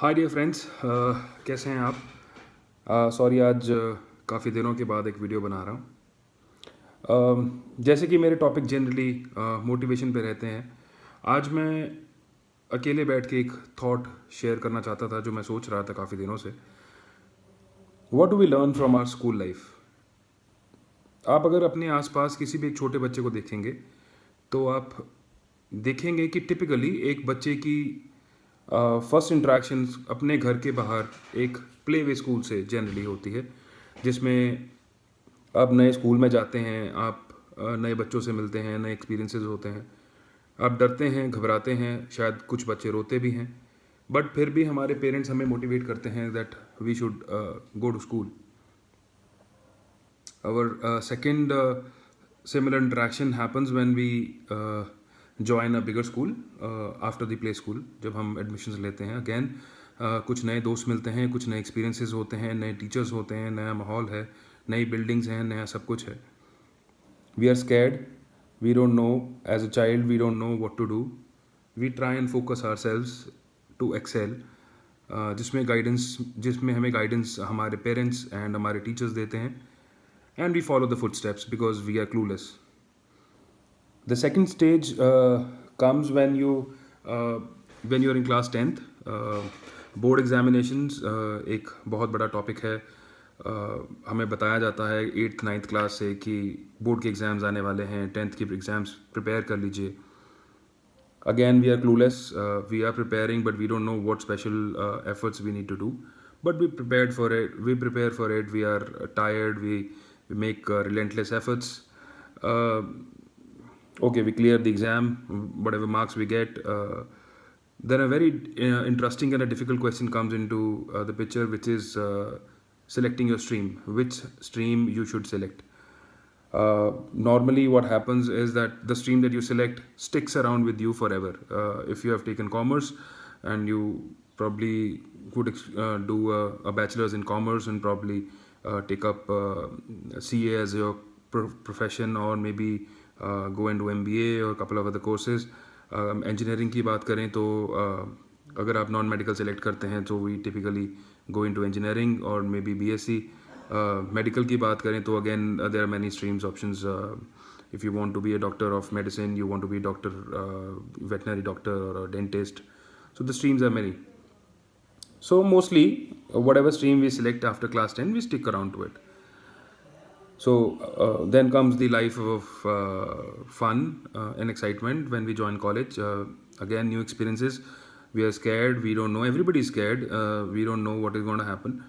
Hi dear friends, कैसे हैं आप? सॉरी, आज काफ़ी दिनों के बाद एक वीडियो बना रहा हूँ। जैसे कि मेरे टॉपिक जनरली मोटिवेशन पे रहते हैं। आज मैं अकेले बैठ के एक थॉट शेयर करना चाहता था जो मैं सोच रहा था काफ़ी दिनों से। What do we learn from our school life? आप अगर अपने आसपास किसी भी एक छोटे बच्चे को देखेंगे तो आप देखेंगे कि टिपिकली एक बच्चे की फर्स्ट इंट्रैक्शन अपने घर के बाहर एक प्ले वे स्कूल से जनरली होती है, जिसमें आप नए स्कूल में जाते हैं, आप नए बच्चों से मिलते हैं, नए एक्सपीरियंसेस होते हैं, आप डरते हैं, घबराते हैं, शायद कुछ बच्चे रोते भी हैं, बट फिर भी हमारे पेरेंट्स हमें मोटिवेट करते हैं that we should go to school. Our second similar interaction happens when we join a bigger school after the play school. जब हम admissions लेते हैं, again कुछ नए दोस्त मिलते हैं, कुछ नए experiences होते हैं, नए teachers होते हैं, नया माहौल है, नई buildings हैं, नया सब कुछ है. We are scared. We don't know. As a child, we don't know what to do. We try and focus ourselves to excel. जिसमें हमें गाइडेंस हमारे पेरेंट्स एंड हमारे टीचर्स देते हैं, and we follow the footsteps because we are clueless. The second stage comes when you're in class 10th. Board examinations एक बहुत बड़ा topic है. हमें बताया जाता है 8th 9th क्लास से कि बोर्ड के एग्ज़ाम्स आने वाले हैं, 10th के एग्ज़ाम्स प्रिपेयर कर लीजिए. Again, we are clueless. We are preparing, but we don't know what special efforts we need to do. But we prepared for it. We prepare for it. We are tired. We make relentless efforts. Uh, okay, we clear the exam, whatever marks we get. Then a very interesting and a difficult question comes into the picture, which is selecting your stream. Which stream you should select? Normally what happens is that the stream that you select sticks around with you forever. If you have taken commerce and you probably could do a bachelor's in commerce and probably take up CA as your profession, or maybe go into MBA or a couple of other courses. Engineering की बात करें तो अगर आप non medical select करते हैं तो we typically go into engineering और मे बी BSc. मेडिकल की बात करें तो again there are many streams options. if you want to be a doctor of medicine, you want to be a doctor, veterinary doctor or a dentist, so the streams are many. So mostly whatever stream we select after class 10, we stick around to it. So then comes the life of fun and excitement when we join college. Again, new experiences. We are scared, we don't know, everybody is scared, we don't know what is going to happen.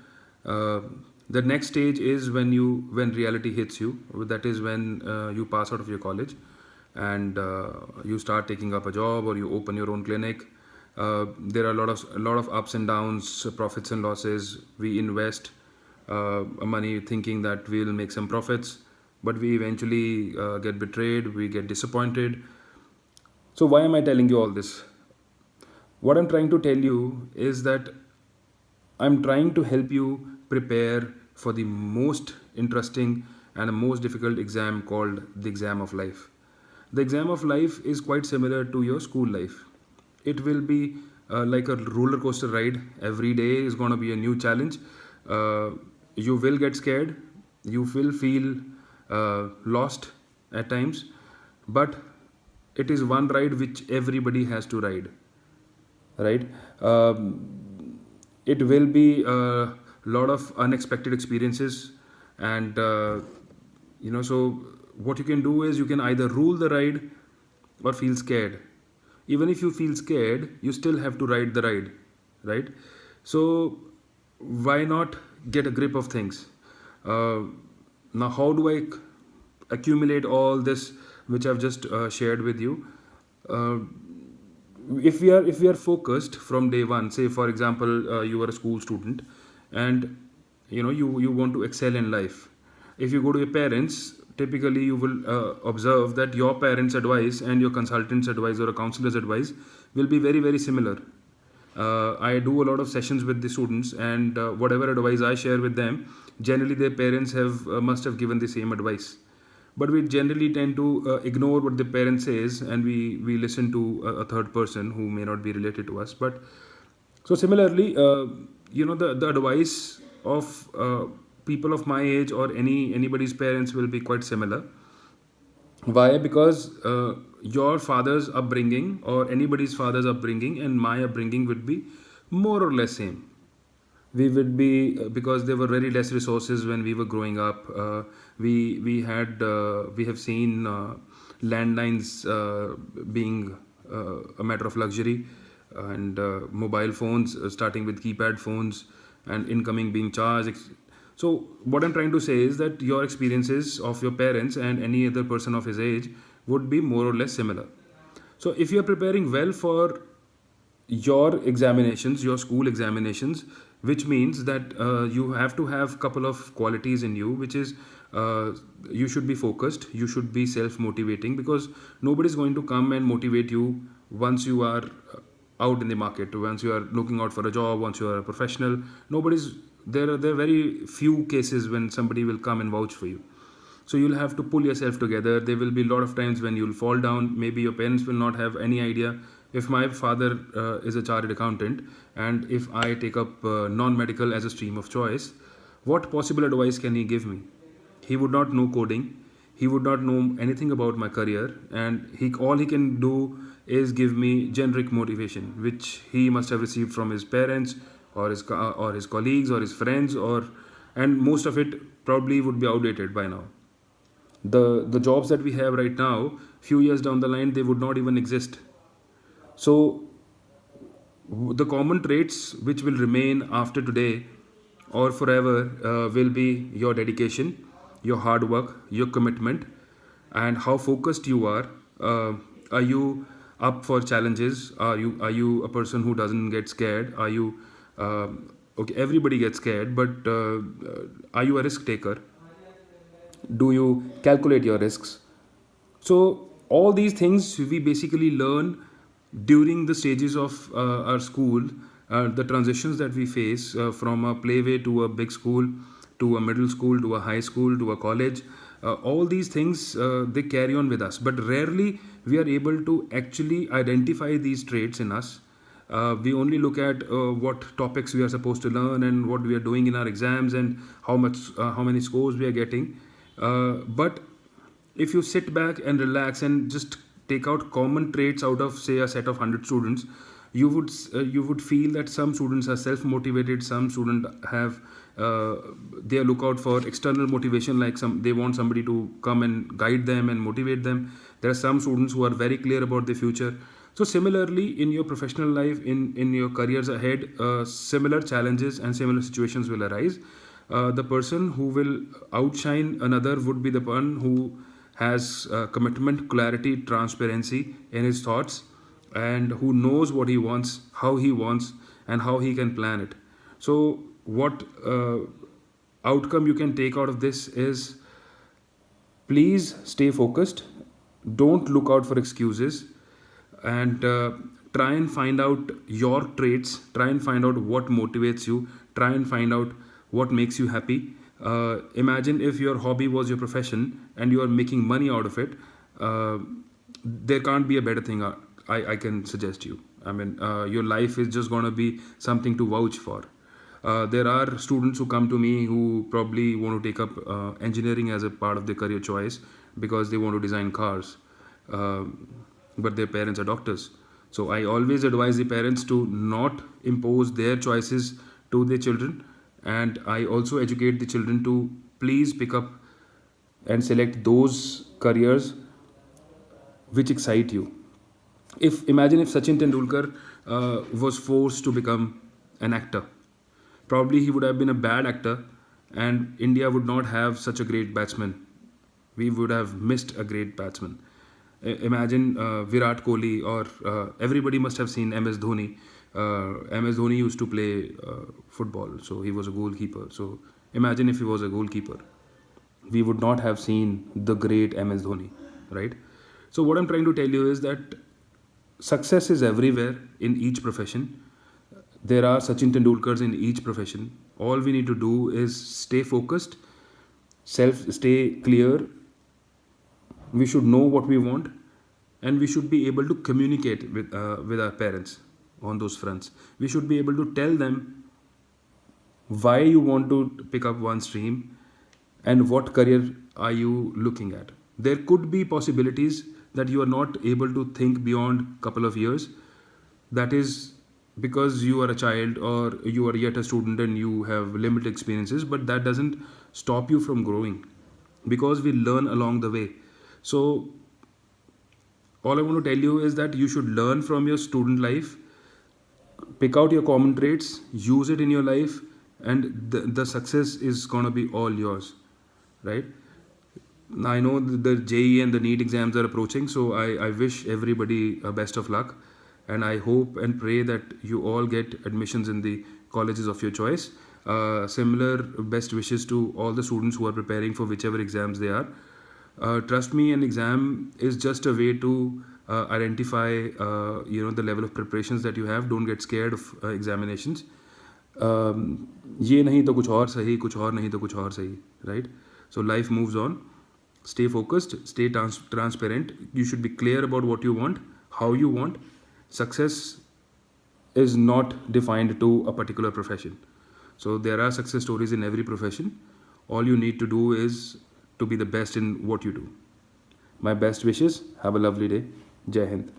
The next stage is when reality hits you. That is when you pass out of your college and you start taking up a job or you open your own clinic. There are a lot of ups and downs, profits and losses. We invest money thinking that we will make some profits, but we eventually get betrayed, we get disappointed. So why am I telling you all this? What I'm trying to tell you is that I'm trying to help you prepare for the most interesting and the most difficult exam called the exam of life. The exam of life is quite similar to your school life. It will be like a roller coaster ride. Every day is going to be a new challenge. You will get scared. You will feel lost at times. But it is one ride which everybody has to ride. Right? It will be a lot of unexpected experiences, and so what you can do is you can either rule the ride or feel scared. Even if you feel scared, you still have to ride the ride, right? So why not get a grip of things? Now, how do I accumulate all this which I've just shared with you? uh, if we are focused from day one, say for example you are a school student and you want to excel in life. If you go to your parents, typically you will observe that your parents advice and your consultant's advice or a counselor's advice will be very very similar. I do a lot of sessions with the students, and whatever advice I share with them, generally their parents have must have given the same advice. But we generally tend to ignore what the parent says, and we listen to a third person who may not be related to us. But So similarly, the advice of people of my age or anybody's parents will be quite similar. Why? Because your father's upbringing or anybody's father's upbringing and my upbringing would be more or less same. We would be because there were very less resources when we were growing up. We have seen landlines being a matter of luxury, and mobile phones starting with keypad phones and incoming being charged. So what I'm trying to say is that your experiences of your parents and any other person of his age would be more or less similar. So if you're preparing well for your examinations, your school examinations, which means that you have to have couple of qualities in you, which is you should be focused, you should be self motivating, because nobody's going to come and motivate you once you are out in the market, once you are looking out for a job, once you are a professional. Nobody's there are very few cases when somebody will come and vouch for you. So you'll have to pull yourself together. There will be a lot of times when you'll fall down. Maybe your parents will not have any idea. If my father is a chartered accountant and if I take up non-medical as a stream of choice, what possible advice can he give me? He would not know coding, he would not know anything about my career, and he all he can do is give me generic motivation, which he must have received from his parents or his colleagues or his friends, or and most of it probably would be outdated by now. The jobs that we have right now, few years down the line, they would not even exist. So the common traits which will remain after today or forever will be your dedication, your hard work, your commitment, and how focused you are. Are you up for challenges? Are you a person who doesn't get scared? Are you okay? Everybody gets scared, but are you a risk taker? Do you calculate your risks? So all these things we basically learn during the stages of our school, the transitions that we face from a playway to a big school, to a middle school, to a high school, to a college. All these things they carry on with us, but rarely we are able to actually identify these traits in us. We only look at what topics we are supposed to learn and what we are doing in our exams and how many scores we are getting. But if you sit back and relax and just take out common traits out of say a set of 100 students, you would feel that some students are self motivated, some students have they look out for external motivation, like some they want somebody to come and guide them and motivate them. There are some students who are very clear about the future. So similarly in your professional life, in your careers ahead, similar challenges and similar situations will arise. The person who will outshine another would be the one who has commitment, clarity, transparency in his thoughts, and who knows what he wants, how he wants, and how he can plan it. So, what outcome you can take out of this is, please stay focused, don't look out for excuses, and try and find out your traits, try and find out what motivates you, try and find out what makes you happy. Imagine if your hobby was your profession and you are making money out of it. uh, there can't be a better thing I can suggest you. I mean, your life is just going to be something to vouch for. There are students who come to me who probably want to take up engineering as a part of their career choice because they want to design cars, uh, but their parents are doctors. So I always advise the parents to not impose their choices to their children, and I also educate the children to please pick up and select those careers which excite you. If imagine if Sachin Tendulkar was forced to become an actor, probably he would have been a bad actor, and India would not have such a great batsman. We would have missed a great batsman. Imagine Virat Kohli, or everybody must have seen MS Dhoni. MS Dhoni used to play football, so he was a goalkeeper. So imagine if he was a goalkeeper, we would not have seen the great MS Dhoni, right? So what I'm trying to tell you is that success is everywhere in each profession. There are Sachin Tendulkars in each profession. All we need to do is stay focused, stay clear. We should know what we want, and we should be able to communicate with our parents. on those fronts. We should be able to tell them why you want to pick up one stream and what career are you looking at. There could be possibilities that you are not able to think beyond couple of years. That is because you are a child or you are yet a student and you have limited experiences, but that doesn't stop you from growing, because we learn along the way. So all I want to tell you is that you should learn from your student life, pick out your common traits, use it in your life, and the success is going to be all yours, right? I know the JEE and the NEET exams are approaching, so I wish everybody best of luck. And I hope and pray that you all get admissions in the colleges of your choice. Similar best wishes to all the students who are preparing for whichever exams they are. Trust me, an exam is just a way to identify the level of preparations that you have. Don't get scared of examinations. ये नहीं तो कुछ और सही, कुछ और नहीं तो कुछ और सही, right? So life moves on. Stay focused, stay transparent. You should be clear about what you want, how you want. Success is not defined to a particular profession. So there are success stories in every profession. All you need to do is to be the best in what you do. My best wishes. Have a lovely day. Jai Hind.